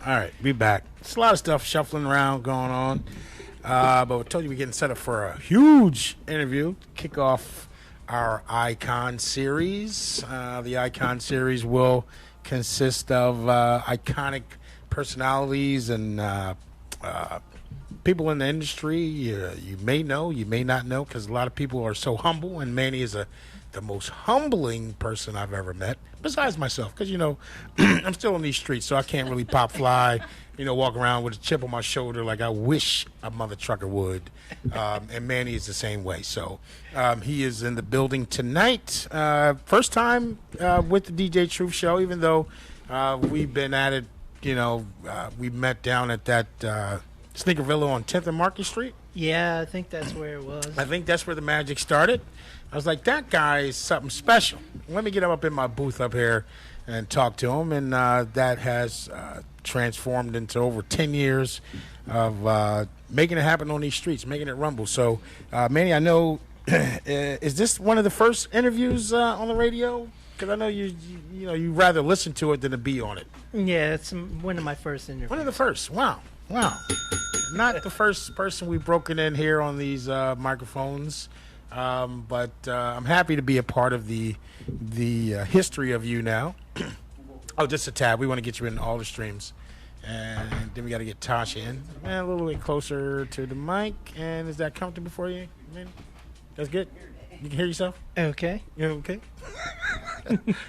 All right, be back. There's a lot of stuff shuffling around going on. But we told you we're getting set up for a huge interview. Kick off our Icon series. The Icon series will consist of iconic personalities and people in the industry. You may know, you may not know, because a lot of people are so humble, and Manny is the most humbling person I've ever met, besides myself, because, I'm still in these streets, so I can't really pop fly, walk around with a chip on my shoulder like I wish a mother trucker would. And Manny is the same way. So he is in the building tonight. First time with the DJ Truuf show, even though we've been at it, we met down at that Sneakervilla on 10th and Market Street. Yeah, I think that's where it was. I think that's where the magic started. I was like, that guy is something special. Let me get him up in my booth up here and talk to him. And that has transformed into over 10 years of making it happen on these streets, making it rumble. So, Manny, I know, is this one of the first interviews on the radio? Because I know you rather listen to it than to be on it. Yeah, it's one of my first interviews. One of the first. Wow. Not the first person we've broken in here on these microphones. But I'm happy to be a part of the history of you now. Oh, just a tad. We want to get you in all the streams. And then we got to get Tosh in. A little bit closer to the mic. And is that comfortable for you? That's good? You can hear yourself? Okay. You okay?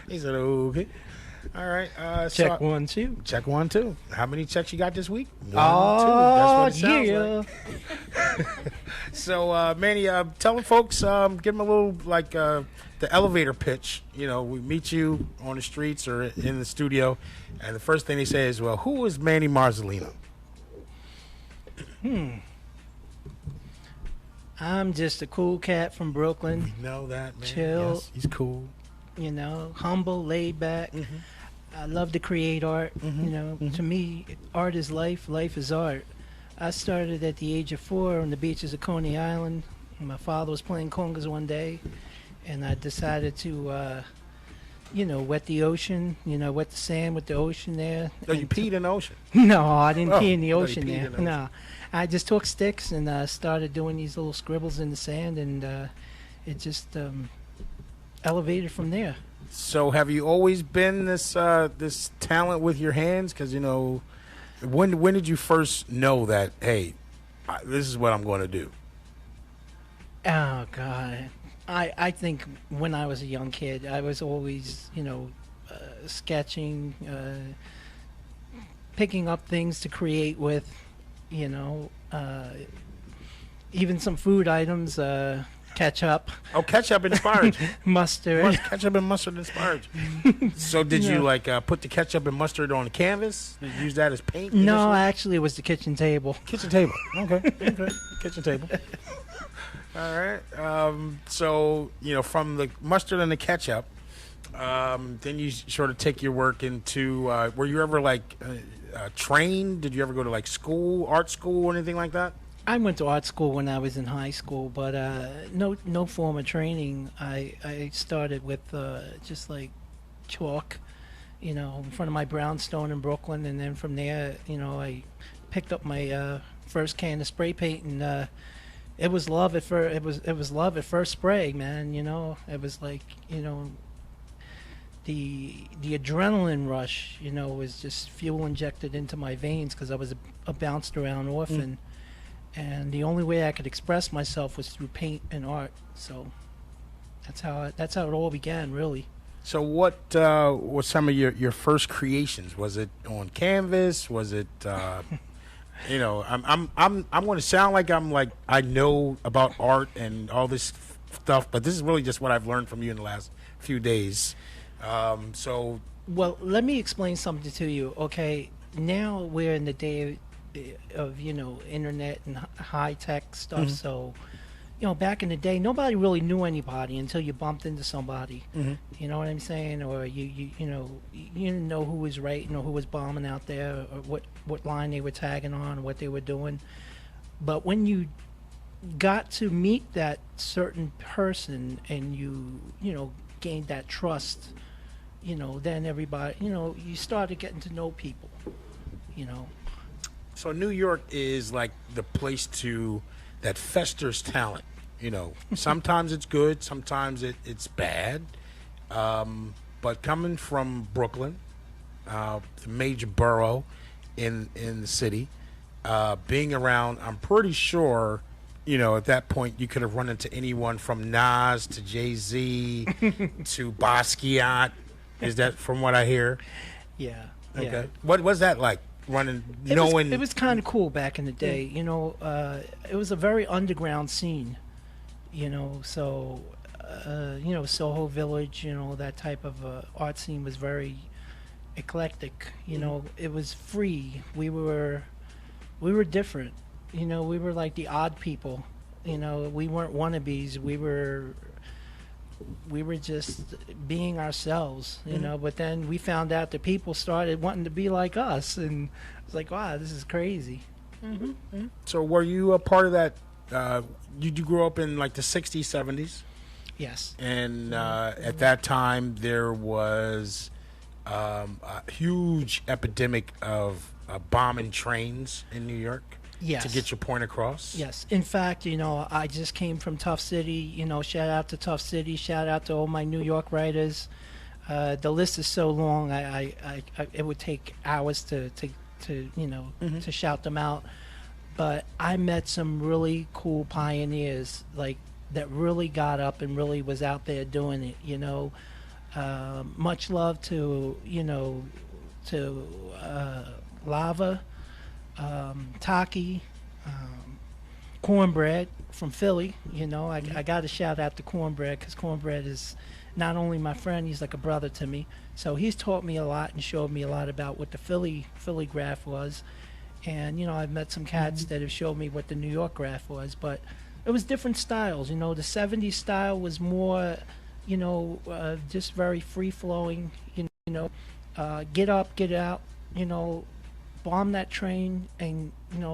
He said, okay. All right. Check 1, 2. Check 1, 2. How many checks you got this week? 1, 2. Oh, that's what it sounds like. So, Manny, tell the folks, give them a little, the elevator pitch. We meet you on the streets or in the studio, and the first thing they say is, well, who is Manny Marzolino? I'm just a cool cat from Brooklyn. We know that, man. Chill. Yes, he's cool. Humble, laid back. Mm-hmm. I love to create art. Mm-hmm. To me, art is life. Life is art. I started at the age of 4 on the beaches of Coney Island. My father was playing congas one day, and I decided to, wet the ocean. Wet the sand with the ocean there. Oh, you peed in the ocean? No, I didn't pee in the no, ocean there. No, I just took sticks and started doing these little scribbles in the sand, and it just elevated from there. So have you always been this talent with your hands? Because, when did you first know that, hey, this is what I'm going to do? Oh, God. I think when I was a young kid, I was always, sketching, picking up things to create with, even some food items, ketchup. Oh, ketchup inspired you. Mustard. Ketchup and mustard inspired you. So did you put the ketchup and mustard on the canvas? Did you use that as paint? No, actually it was the kitchen table. Kitchen table. Okay. Kitchen table. All right. So, from the mustard and the ketchup, then you sort of take your work into, were you ever trained? Did you ever go to school, art school or anything like that? I went to art school when I was in high school, but no form of training. I started with just chalk, in front of my brownstone in Brooklyn, and then from there, I picked up my first can of spray paint, and it was love at first. It was love at first spray, man. It was the adrenaline rush, was just fuel injected into my veins because I was a bounced around orphan. And the only way I could express myself was through paint and art. So that's how it all began, really. So what was some of your first creations? Was it on canvas? Was it I'm going to sound like I know about art and all this stuff, but this is really just what I've learned from you in the last few days. Well, let me explain something to you. Okay, now we're in the day of internet and high tech stuff. So back in the day, nobody really knew anybody until you bumped into somebody. You know what I'm saying? Or you didn't know who was writing or who was bombing out there, or what line they were tagging on, or what they were doing. But when you got to meet that certain person and you gained that trust, then everybody, you started getting to know people. you know. So New York is like the place that festers talent. Sometimes it's good, sometimes it's bad. But coming from Brooklyn, the major borough in the city, being around, I'm pretty sure, at that point you could have run into anyone from Nas to Jay-Z to Basquiat. Is that from what I hear? Yeah. Okay. Yeah. What was that like? Running, knowing it was kind of cool back in the day. It was a very underground scene. So Soho Village, that type of art scene was very eclectic. It was free. We were different. We were like the odd people. We weren't wannabes. We were just being ourselves, but then we found out that people started wanting to be like us, and it's like, wow, this is crazy. So were you a part of that? You grew up in like the 60s, 70s? Yes. And at that time, there was a huge epidemic of bombing trains in New York. Yes. To get your point across? Yes. In fact, I just came from Tough City. Shout out to Tough City. Shout out to all my New York writers. The list is so long. I it would take hours to to shout them out. But I met some really cool pioneers, like that really got up and really was out there doing it. Much love to Lava. Taki, Cornbread from Philly. I got to shout out to Cornbread because Cornbread is not only my friend, he's like a brother to me. So he's taught me a lot and showed me a lot about what the Philly graph was. And I've met some cats that have showed me what the New York graph was, but it was different styles. The 70s style was more, just very free flowing. Get up, get out. Bomb that train, and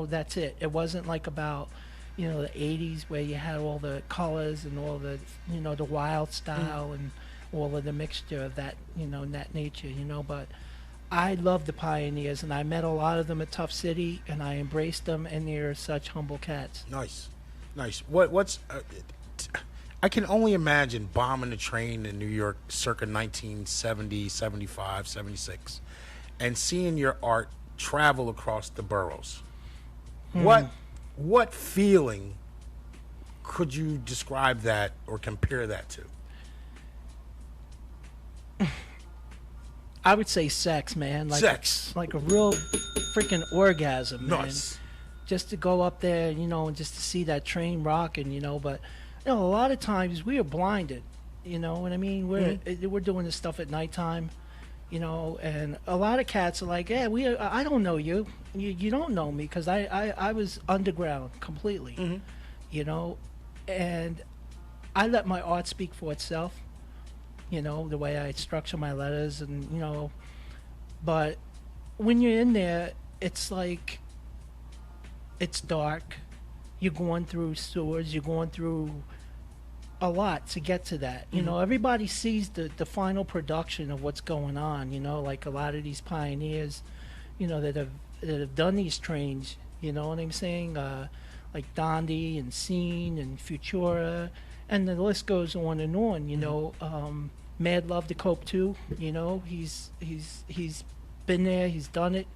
that's it. It wasn't like about the 80s where you had all the colors and all the the wild style and all of the mixture of that that nature. But I love the pioneers, and I met a lot of them at Tough City, and I embraced them, and they're such humble cats. Nice. What's I can only imagine bombing a train in New York circa 1970, 75, 76, and seeing your art travel across the boroughs. What feeling could you describe that or compare that to? I would say sex, man. Sex. Like a real freaking orgasm, man. Nice. Just to go up there, and just to see that train rocking, but a lot of times we are blinded, you know what I mean? We're doing this stuff at nighttime. And a lot of cats are like, yeah, I don't know you. You don't know me because I was underground completely, and I let my art speak for itself, the way I structure my letters and, but when you're in there, it's like, it's dark. You're going through sewers. You're going through a lot to get to that. Everybody sees the final production of what's going on, like a lot of these pioneers, that have done these trains, you know what I'm saying? Like Dondi and Scene and Futura, and the list goes on and on, Mad Love to Cope too, he's been there, he's done it.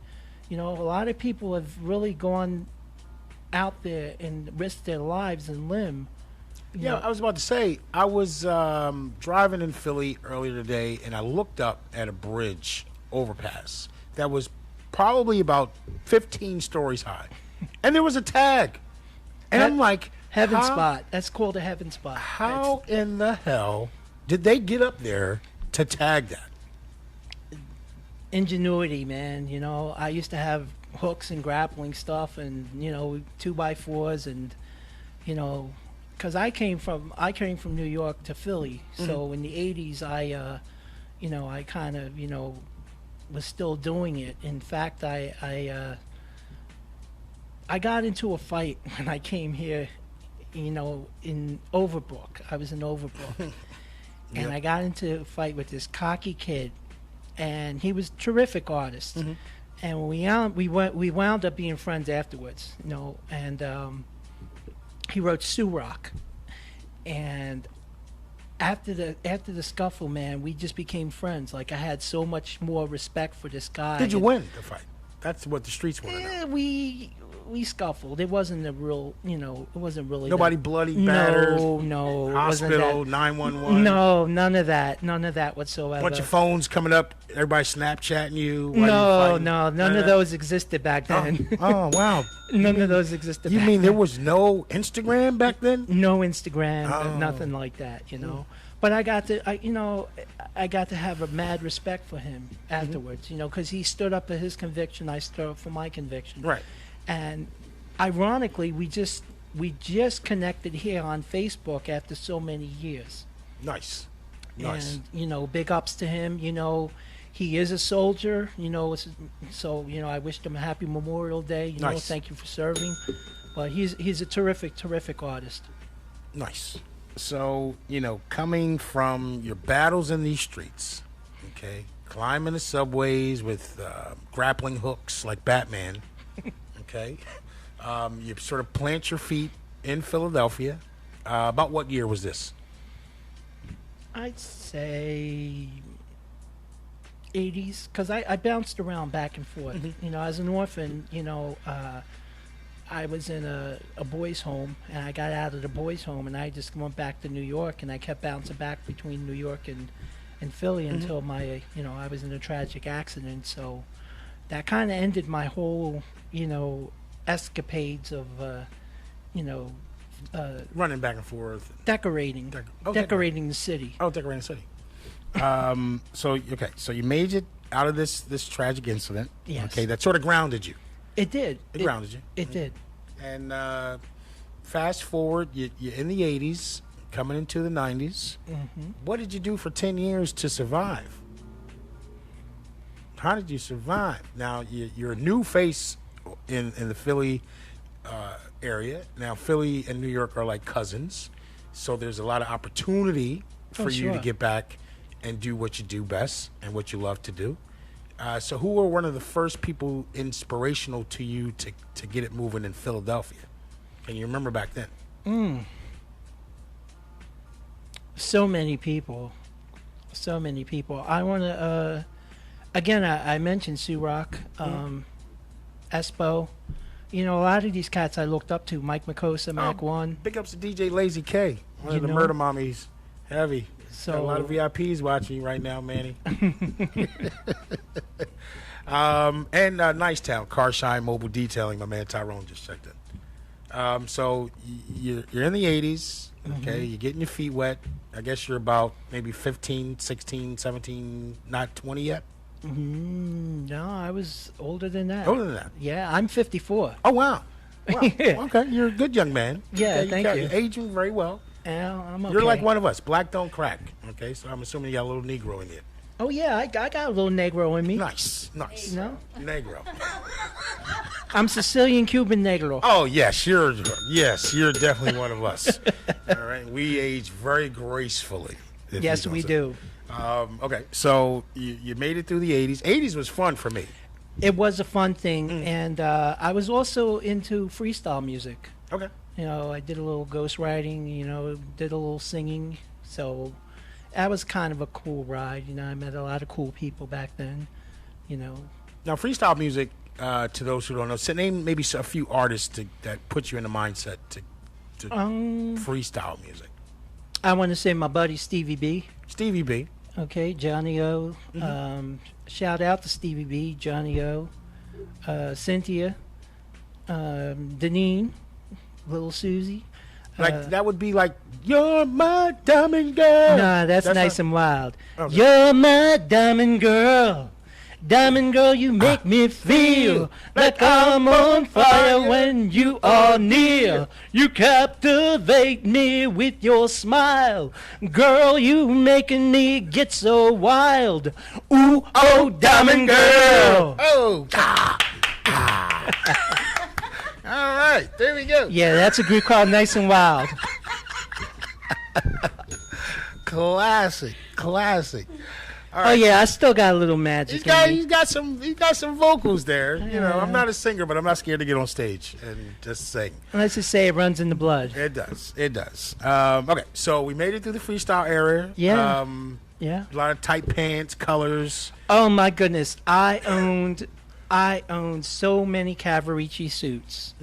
A lot of people have really gone out there and risked their lives and limb. Yeah, I was about to say, I was driving in Philly earlier today, and I looked up at a bridge overpass that was probably about 15 stories high, and there was a tag, and I'm like, heaven spot. That's called a heaven spot. How in the hell did they get up there to tag that? Ingenuity, man. I used to have hooks and grappling stuff, and 2x4s, and because I came from New York to Philly, so in the 80s I kind of was still doing it. In fact, I got into a fight when I came here, in Overbrook. I was in Overbrook, and I got into a fight with this cocky kid, and he was a terrific artist. And we wound up being friends afterwards, you know. And he wrote Sue Rock, and after the scuffle, man, we just became friends. Like, I had so much more respect for this guy. Did you win the fight? That's what the streets want to know. Yeah, we scuffled. It wasn't a real, you know, it wasn't really Nobody bloody, battered. No, it Hospital, wasn't 911. No, none of that whatsoever. Bunch of phones coming up. Everybody Snapchatting you. No, none of those existed back then. Oh wow. None of those existed. You back mean then. there was no Instagram back then? No Instagram, nothing like that, you know. But I got to have a mad respect for him afterwards, you know, because he stood up for his conviction, I stood up for my conviction. Right. And ironically, we just connected here on Facebook after so many years. Nice. And, you know, big ups to him. You know, he is a soldier, you know, so, you know, I wished him a happy Memorial Day. You know, thank you for serving. But he's a terrific artist. Nice. So, you know, coming from your battles in these streets, okay, climbing the subways with grappling hooks like Batman, okay, you sort of plant your feet in Philadelphia. About what year was this? I'd say 80s, because I bounced around back and forth. You know, as an orphan, you know, I was in a boys' home, and I got out of the boys' home, and I just went back to New York, and I kept bouncing back between New York and Philly until I was in a tragic accident. So that kind of ended my whole, you know, escapades of, running back and forth. Decorating the city. Oh, decorating the city. So you made it out of this tragic incident. Yes. Okay, that sort of grounded you. It did. It grounded you. It did. And fast forward, you're in the 80s, coming into the 90s. What did you do for 10 years to survive? How did you survive? Now, you're a new face in the Philly area. Now, Philly and New York are like cousins, so there's a lot of opportunity for you to get back and do what you do best and what you love to do. So who were one of the first people inspirational to you to get it moving in Philadelphia? Can you remember back then? So many people. I want to, again, I mentioned Sue Rock, Espo. You know, a lot of these cats I looked up to, Mike Makosa, Mac One. Big ups to DJ Lazy K, one of the murder mommies. Heavy. So got a lot of VIPs watching you right now, Manny. And Nice Town, Car Shine Mobile Detailing. My man Tyrone just checked in. So you're in the 80s, okay? You're getting your feet wet. I guess you're about maybe 15, 16, 17, not 20 yet? No, I was older than that. Older than that? Yeah, I'm 54. Oh, wow. Okay, you're a good young man. Yeah, okay, thank you. You're aging very well. Yeah, I'm okay. You're like one of us. Black don't crack. Okay, so I'm assuming you got a little Negro in you. Oh, yeah, I got a little Negro in me. Nice. You know? Negro. I'm Sicilian Cuban Negro. Oh, yes, you're definitely one of us. All right, we age very gracefully. Yes, we do. Okay, so you made it through the 80s. 80s was fun for me. It was a fun thing, and I was also into freestyle music. Okay. You know, I did a little ghostwriting, you know, did a little singing. So that was kind of a cool ride. You know, I met a lot of cool people back then, you know. Now, freestyle music, to those who don't know, so name maybe a few artists that put you in the mindset to freestyle music. I want to say my buddy Stevie B. Stevie B. Okay, Johnny O. Shout out to Stevie B, Johnny O. Cynthia, Deneen. Little Susie. Like that would be like, you're my diamond girl. Nah, that's Nice and Wild. Okay. You're my diamond girl. Diamond girl, you make me feel like I'm on fire when you are near. You captivate me with your smile. Girl, you making me get so wild. Ooh, oh, diamond girl. Oh, all right, there we go. Yeah, that's a group called Nice and Wild. Classic. All Oh right. yeah, I still got a little magic in me. He's got some vocals there. You know, I'm not a singer, but I'm not scared to get on stage and just sing. Let's just say it runs in the blood. It does. It does. Okay, so we made it through the freestyle era. Yeah. Yeah. A lot of tight pants, colors. Oh my goodness, I owned so many Cavaricci suits.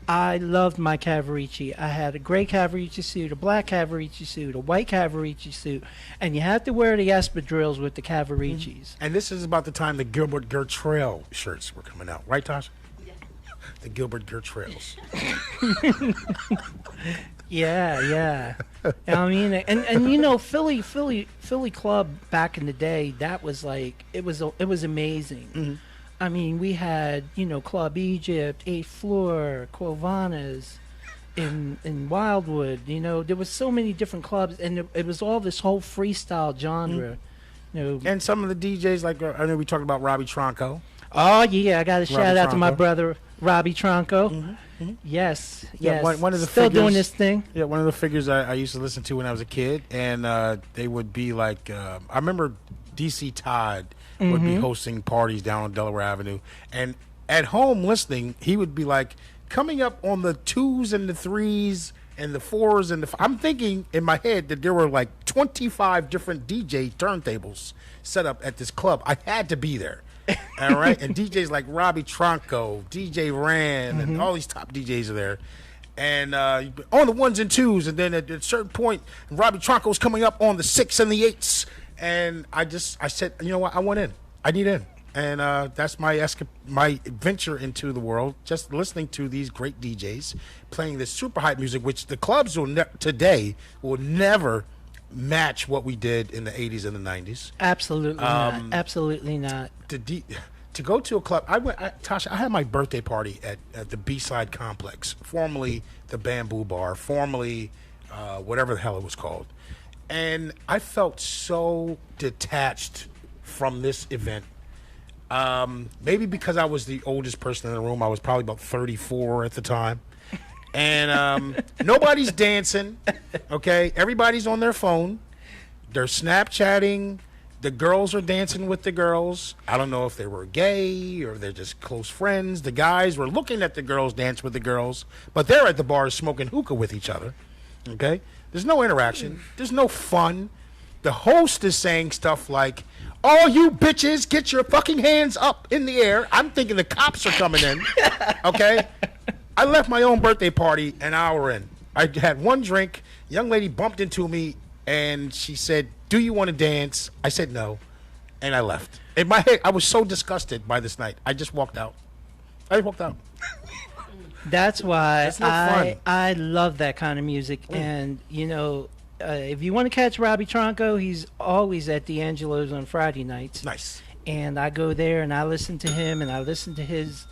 I loved my Cavaricci. I had a gray Cavaricci suit, a black Cavaricci suit, a white Cavaricci suit, and you had to wear the espadrilles with the Cavariccis. And this is about the time the Gilbert Gertrail shirts were coming out, right, Tosh? Yeah. The Gilbert Gertrails. Yeah. I mean, and you know, Philly Club back in the day, that was like it was amazing. I mean, we had, you know, Club Egypt, 8th Floor, Quovanas, in Wildwood. You know, there was so many different clubs, and it was all this whole freestyle genre. You know, And some of the DJs, like I know we talked about Robbie Tronco. oh yeah, I got to shout out to my Tronco. brother Robbie Tronco. Yes, Yeah, yes, one of the still doing figures- this thing. Yeah, one of the figures I used to listen to when I was a kid, and they would be like, I remember DC Todd would be hosting parties down on Delaware Avenue, and at home listening, he would be like, coming up on the 2s and the 3s and the 4s and I'm thinking in my head that there were like 25 different DJ turntables set up at this club. I had to be there. All right, and DJs like Robbie Tronco, DJ Ran, and all these top DJs are there. And on the 1s and 2s, and then at a certain point, Robbie Tronco's coming up on the 6 and the 8s. And I said, you know what? I want in. I need in. And that's my venture into the world, just listening to these great DJs playing this super hype music, which the clubs today will never match what we did in the 80s and the 90s. Absolutely not. Absolutely not. To go to a club, Tasha, I had my birthday party at the B-Side Complex, formerly the Bamboo Bar, formerly whatever the hell it was called. And I felt so detached from this event. Maybe because I was the oldest person in the room. I was probably about 34 at the time. And nobody's dancing, okay? Everybody's on their phone. They're Snapchatting. The girls are dancing with the girls. I don't know if they were gay or they're just close friends. The guys were looking at the girls dance with the girls, but they're at the bars smoking hookah with each other, okay? There's no interaction. There's no fun. The host is saying stuff like, all you bitches, get your fucking hands up in the air. I'm thinking the cops are coming in, okay? I left my own birthday party an hour in. I had one drink. Young lady bumped into me, and she said, do you want to dance? I said no, and I left. In my head, I was so disgusted by this night. I just walked out. That's why That's no fun. I love that kind of music. And, you know, if you want to catch Robbie Tronco, he's always at D'Angelo's on Friday nights. Nice. And I go there and I listen to him and I listen to his.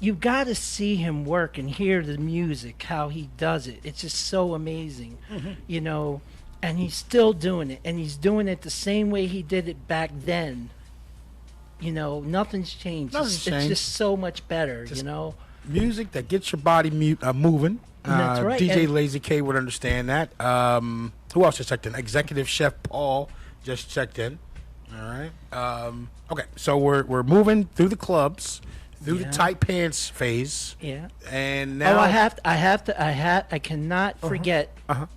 You got to see him work and hear the music, how he does it. It's just so amazing, you know. And he's still doing it. And he's doing it the same way he did it back then. You know, nothing's changed. Nothing's It's changed. just so much better, Just you know. Music that gets your body moving. That's right. DJ And- Lazy K would understand that. Who else just checked in? Executive Chef Paul just checked in. All right. Okay, so we're moving through the clubs, through the Yeah. tight pants phase, Yeah. and now I cannot forget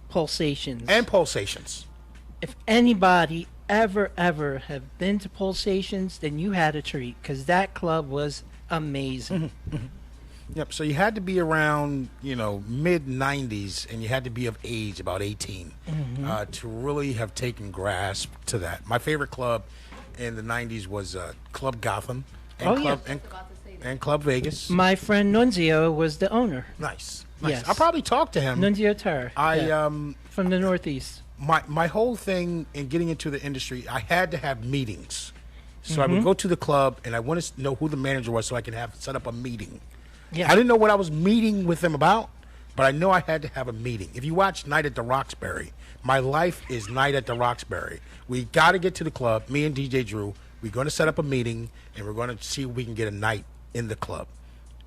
Pulsations. and pulsations. If anybody ever have been to Pulsations, then you had a treat because that club was amazing. Yep. So you had to be around, mid '90s, and you had to be of age, about 18, to really have taken grasp to that. My favorite club in the '90s was Club Gotham and Oh, Club yeah. and Club Vegas. My friend Nunzio was the owner. Nice. Yes. I'll probably talk to him. Nunzio Tur. From the Northeast. My whole thing in getting into the industry, I had to have meetings. So I would go to the club, and I wanted to know who the manager was so I could set up a meeting. Yeah. I didn't know what I was meeting with them about, but I know I had to have a meeting. If you watch Night at the Roxbury, my life is Night at the Roxbury. We got to get to the club. Me and DJ Drew, we're going to set up a meeting, and we're going to see if we can get a night in the club.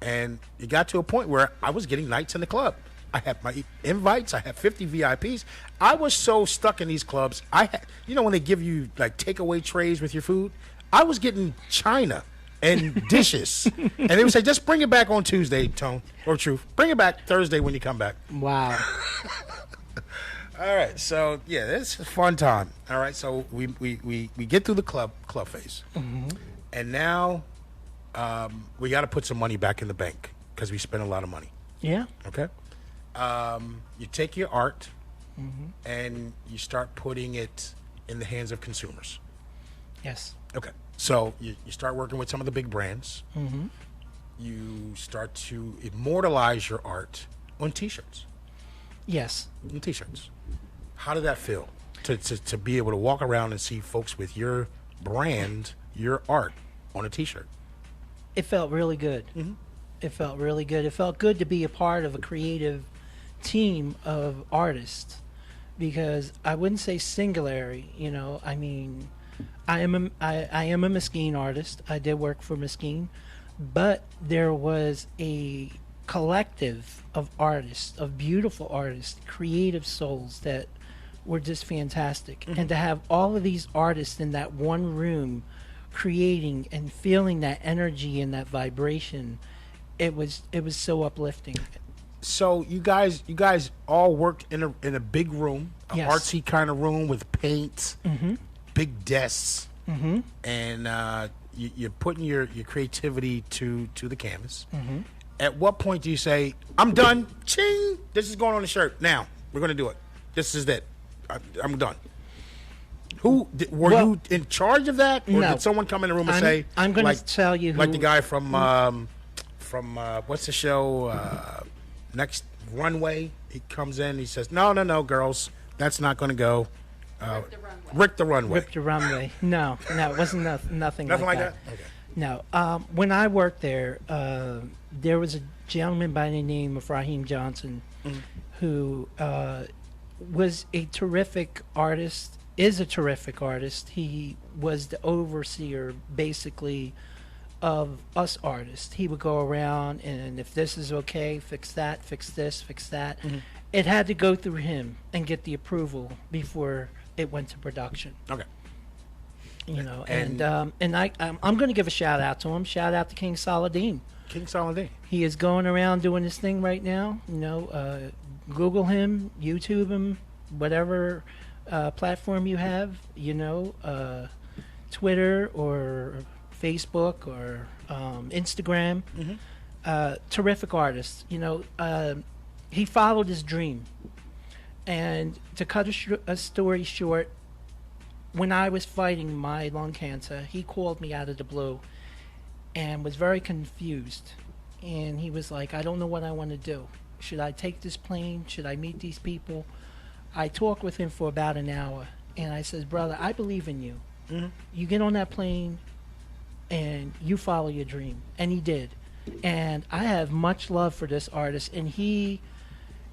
And it got to a point where I was getting nights in the club. I had my invites. I had 50 VIPs. I was so stuck in these clubs. I had, when they give you like takeaway trays with your food, I was getting china and dishes, and they would say, "Just bring it back on Tuesday, Tone or Truuf. Bring it back Thursday when you come back." Wow. All right, so yeah, it's a fun time. All right, so we get through the club phase, and now we got to put some money back in the bank because we spent a lot of money. Yeah. Okay, you take your art and you start putting it in the hands of consumers. Yes. Okay, so you start working with some of the big brands. You start to immortalize your art on T-shirts. Yes. On T-shirts. How did that feel to be able to walk around and see folks with your brand, your art on a T-shirt? It felt really good. It felt really good. It felt good to be a part of a creative team of artists, because I wouldn't say singularity. I mean, I am a Mesquite artist. I did work for Mesquite, but there was a collective of artists, of beautiful artists, creative souls that were just fantastic. And to have all of these artists in that one room creating and feeling that energy and that vibration, it was so uplifting. So you guys all worked in a big room, an Yes. artsy kind of room with paint, big desks, and you're putting your creativity to the canvas. At what point do you say, "I'm done. Ching! This is going on the shirt. Now we're going to do it. This is it. I'm done." Were you in charge of that, or No. did someone come in the room and say, I'm going to tell you who, like the guy from what's the show? Next Runway. He comes in. He says, "No, girls, that's not going to go." Rick the Runway. Rip the Runway. No, it wasn't nothing Nothing like that. Okay. No. When I worked there, there was a gentleman by the name of Raheem Johnson, who was a terrific artist, is a terrific artist. He was the overseer, basically, of us artists. He would go around, and if this is okay, fix that, fix this, fix that. It had to go through him and get the approval before it went to production. Okay. And I'm going to give a shout out to him. Shout out to King Saladin. King Saladin. He is going around doing this thing right now. Google him, YouTube him, whatever platform you have. Twitter or Facebook or Instagram. Terrific artist. He followed his dream. And to cut a story short, when I was fighting my lung cancer, he called me out of the blue and was very confused. And he was like, "I don't know what I want to do. Should I take this plane? Should I meet these people?" I talked with him for about an hour, and I said, "Brother, I believe in you. You get on that plane and you follow your dream." And he did. And I have much love for this artist, and he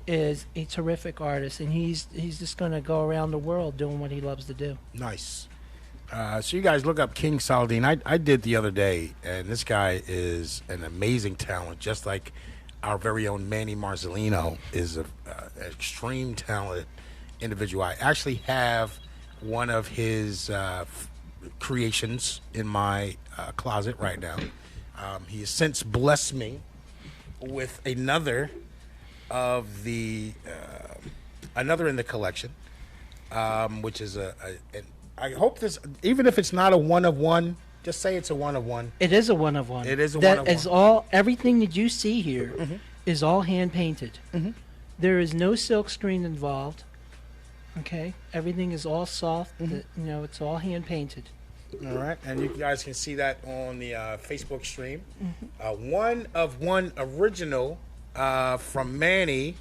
is a terrific artist, and he's just going to go around the world doing what he loves to do. Nice. So you guys look up King Saladin. I did the other day, and this guy is an amazing talent, just like our very own Manny Marzolino is an extreme talented individual. I actually have one of his creations in my closet right now. He has since blessed me with another of the another in the collection, which is I hope this, even if it's not a one of one, just say it's a one of one. It is a one of one. It is a one of That is all. Everything that you see here is all hand painted. There is no silk screen involved. Okay, everything is all soft. It's all hand painted. All right, and you guys can see that on the Facebook stream. One of one original from Manny,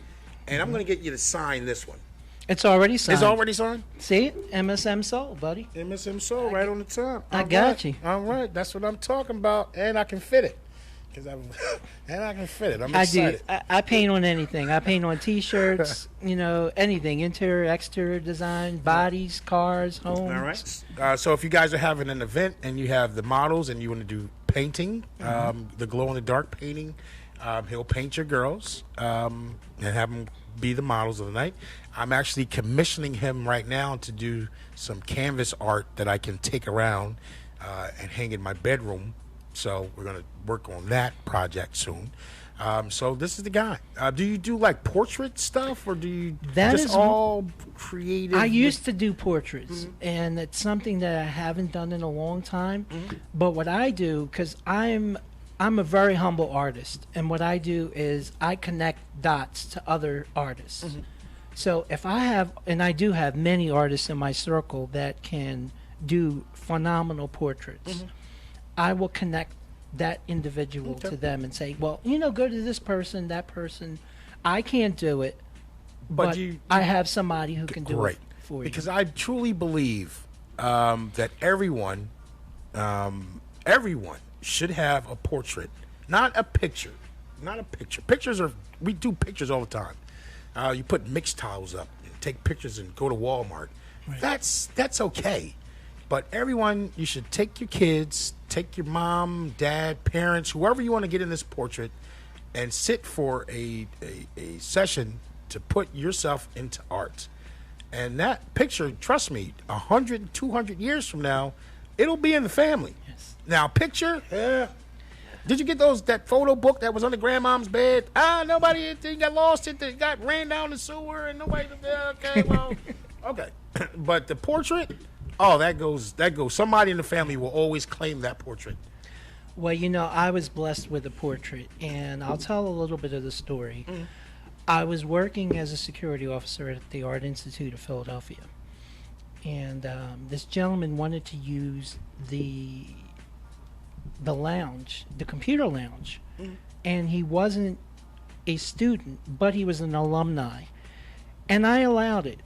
and I'm going to get you to sign this one. It's already signed. It's already signed? See it? MSM Soul, buddy. MSM Soul right on the top. I got you. All right, that's what I'm talking about, and I can fit it. And I can fit it. I'm excited. I do. I paint on anything. I paint on T-shirts, anything. Interior, exterior design, bodies, cars, homes. All right. So if you guys are having an event and you have the models and you want to do painting, the glow-in-the-dark painting, He'll paint your girls and have them be the models of the night. I'm actually commissioning him right now to do some canvas art that I can take around and hang in my bedroom. So we're going to work on that project soon. So this is the guy. Do you do like portrait stuff, or do you all creative? I used to do portraits, and it's something that I haven't done in a long time. But what I do, because I'm a very humble artist, and what I do is I connect dots to other artists. So if I have, and I do have many artists in my circle that can do phenomenal portraits, I will connect that individual to them and say, well, go to this person, that person. I can't do it, but I have somebody who can do it for you. Because I truly believe that everyone should have a portrait, not a picture. Pictures we do pictures all the time. You put mixed tiles up, and take pictures, and go to Walmart. Right. That's okay. But everyone, you should take your kids, take your mom, dad, parents, whoever you want to get in this portrait, and sit for a session to put yourself into art. And that picture, trust me, 100, 200 years from now, it'll be in the family. Yes. Now, picture, did you get that photo book that was on the grandmom's bed? Nobody got lost. It got ran down the sewer, and nobody. Okay, well, okay. But the portrait, that goes. Somebody in the family will always claim that portrait. Well, I was blessed with a portrait, and I'll tell a little bit of the story. I was working as a security officer at the Art Institute of Philadelphia, and this gentleman wanted to use the lounge, the computer lounge, and he wasn't a student, but he was an alumni, and I allowed it.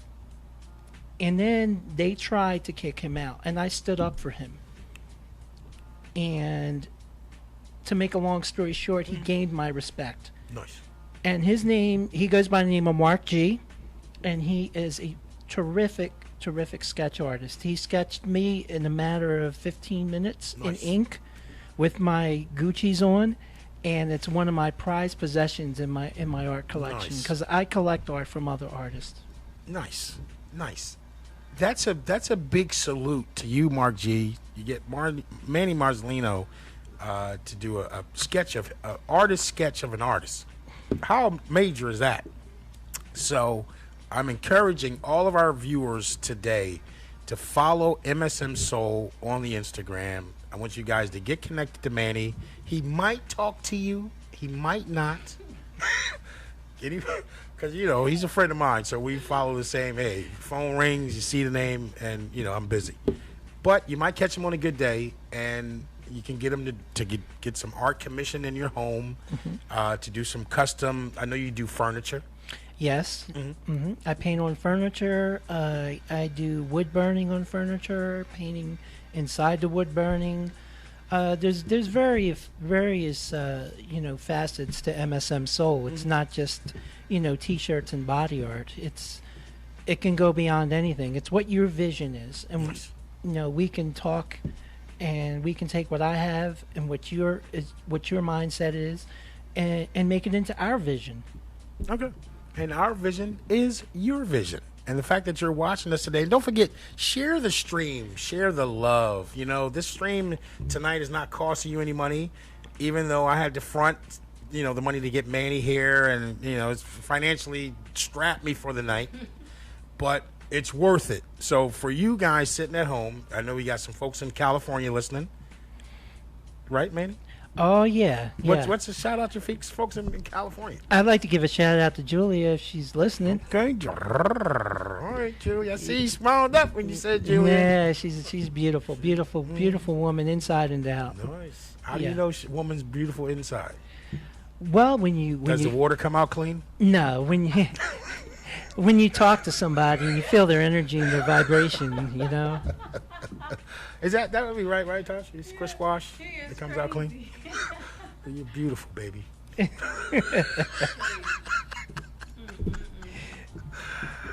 And then they tried to kick him out, and I stood up for him. And to make a long story short, he gained my respect. Nice. And he goes by the name of Mark G, and he is a terrific sketch artist. He sketched me in a matter of 15 minutes in ink with my Gucci's on, and it's one of my prized possessions in my art collection, because I collect art from other artists. Nice. That's a big salute to you, Mark G. You get Manny Marzolino to do a sketch of an artist sketch of an artist. How major is that? So I'm encouraging all of our viewers today to follow MSM Soul on the Instagram. I want you guys to get connected to Manny. He might talk to you. He might not. Because, he's a friend of mine, so we follow the same. Hey, phone rings, you see the name, and, I'm busy. But you might catch him on a good day, and you can get him to get some art commissioned in your home, to do some custom. I know you do furniture. Yes. I paint on furniture. I do wood burning on furniture, painting inside the wood burning. There's various facets to MSM Soul. It's not just t-shirts and body art. It can go beyond anything. It's what your vision is, and we can talk, and we can take what I have and what your mindset is, and make it into our vision. Okay, and our vision is your vision. And the fact that you're watching us today, and don't forget, share the stream, share the love. This stream tonight is not costing you any money, even though I had to front, the money to get Manny here, and, it's financially strapped me for the night. But it's worth it. So for you guys sitting at home, I know we got some folks in California listening. Right, Manny? Oh, yeah. What's a shout out to folks in California? I'd like to give a shout out to Julia if she's listening. Okay. All right, Julia. I see you smiled up when you said Julia. Yeah, she's beautiful. Beautiful woman inside and out. Nice. How do you know woman's beautiful inside? Well, does the water come out clean? No, when you talk to somebody and you feel their energy and their vibration, Is that would be right, Tosh? It's Chris Wash. It comes out clean. You're beautiful, baby.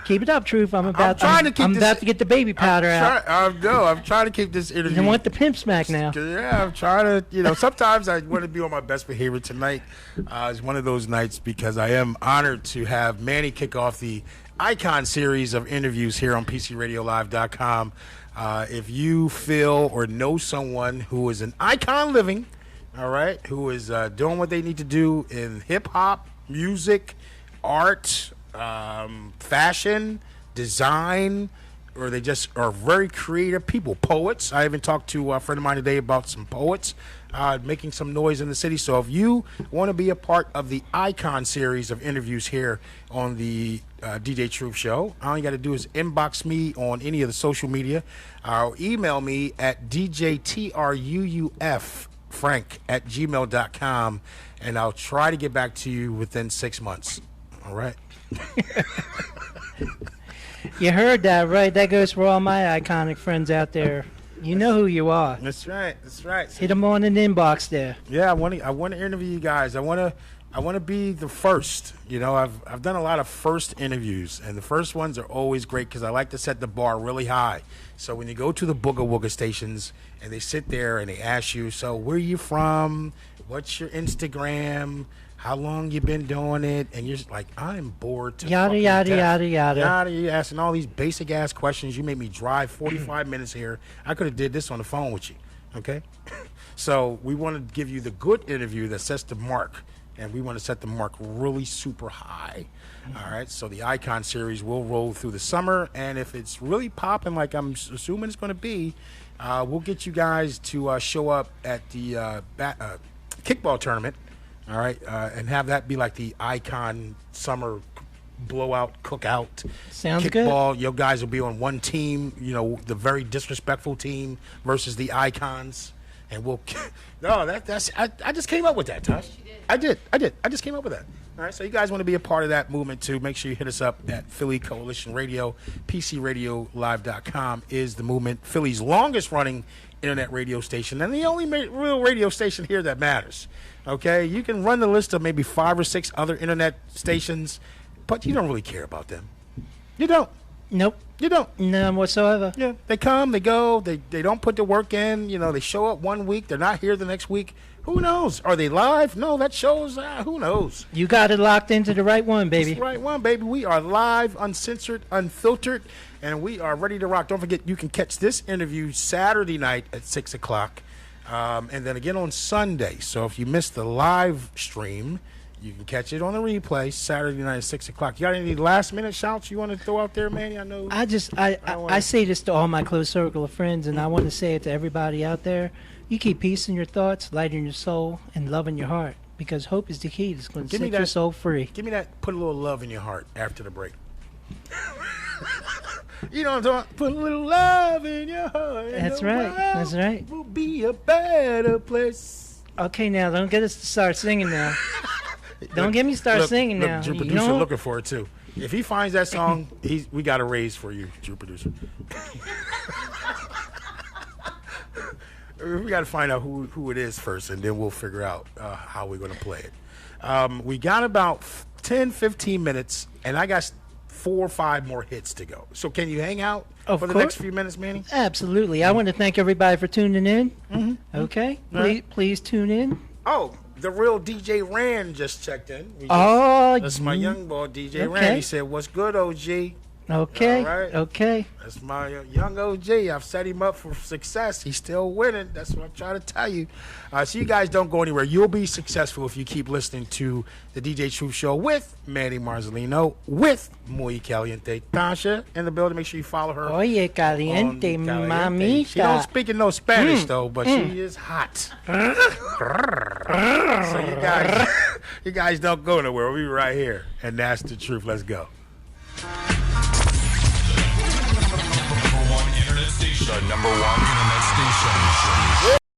Keep it up, Truuf. I'm about to get the baby powder out. I'm trying to keep this interview. You don't want the pimp smack now. Yeah, I'm trying to, sometimes I want to be on my best behavior tonight. It's one of those nights because I am honored to have Manny kick off the Icon series of interviews here on PCRadioLive.com. If you feel or know someone who is an icon living, all right, who is doing what they need to do in hip-hop, music, art, fashion, design, or they just are very creative people, poets. I even talked to a friend of mine today about some poets making some noise in the city. So if you want to be a part of the Icon series of interviews here on the DJ Truuf Show, all you got to do is inbox me on any of the social media or email me at djtruffrank@gmail.com, and I'll try to get back to you within 6 months. All right. You heard that, right? That goes for all my iconic friends out there. You know who you are. That's right. That's right. Hit them on an inbox there. Yeah, I want to interview you guys. I want to be the first. I've done a lot of first interviews, and the first ones are always great because I like to set the bar really high. So when you go to the Booga Wooga stations and they sit there and they ask you, so where you from? What's your Instagram? How long you been doing it? And you're just like, I'm bored to yada yada death. yada yada. You're asking all these basic ass questions. You made me drive 45 minutes here. I could have did this on the phone with you. Okay? So we want to give you the good interview that sets the mark, and we want to set the mark really super high. All right? So the Icon series will roll through the summer, and if it's really popping like I'm assuming it's going to be, we'll get you guys to show up at the kickball tournament. All right, and have that be like the Icon summer blowout cookout. Sounds kickball. good. Your guys will be on one team, the very disrespectful team versus the Icons, and we'll. No, that's I just came up with that, Tosh. I did. I just came up with that. All right, so you guys want to be a part of that movement too? Make sure you hit us up at Philly Coalition Radio. PCRadioLive.com is the movement. Philly's longest running internet radio station and the only real radio station here that matters. Okay, you can run the list of maybe 5 or 6 other internet stations, but you don't really care about them. You don't. Nope. You don't. None whatsoever. Yeah, they come, they go, they don't put the work in. They show up one week, they're not here the next week. Who knows? Are they live? No, that shows. Who knows? You got it locked into the right one, baby. It's the right one, baby. We are live, uncensored, unfiltered, and we are ready to rock. Don't forget, you can catch this interview Saturday night at 6 o'clock. And then again on Sunday. So if you missed the live stream, you can catch it on the replay Saturday night at 6 o'clock. You got any last minute shouts you want to throw out there, Manny? I know. I say this to all my close circle of friends, and I want to say it to everybody out there. You keep peace in your thoughts, light in your soul, and love in your heart, because hope is the key that's going to set your soul free. Give me that. Put a little love in your heart after the break. You know what I'm talking? Put a little love in your heart. That's right. That's right. Will be a better place. Okay, now don't get us to start singing now. Don't get me start singing now. Drew producer looking for it too. If he finds that song, we got a raise for you, Drew producer. We got to find out who it is first, and then we'll figure out how we're going to play it. We got about 10, 15 minutes, and I got 4 or 5 more hits to go. So can you hang out for the next few minutes, Manny? Absolutely. I want to thank everybody for tuning in. Mm-hmm. Okay. Please tune in. Oh, the real DJ Rand just checked in. That's my young boy, DJ Rand. He said, "What's good, OG?" Okay. All right. Okay. That's my young OG. I've set him up for success. He's still winning. That's what I'm trying to tell you. So you guys don't go anywhere. You'll be successful if you keep listening to the DJ Truuf Show with Manny Marzolino, with Muy Caliente. Tasha in the building. Make sure you follow her. Oye, caliente, mamita. She don't speak in no Spanish, though, but she is hot. So you guys don't go nowhere. We'll be right here. And that's the truth. Let's go. The number one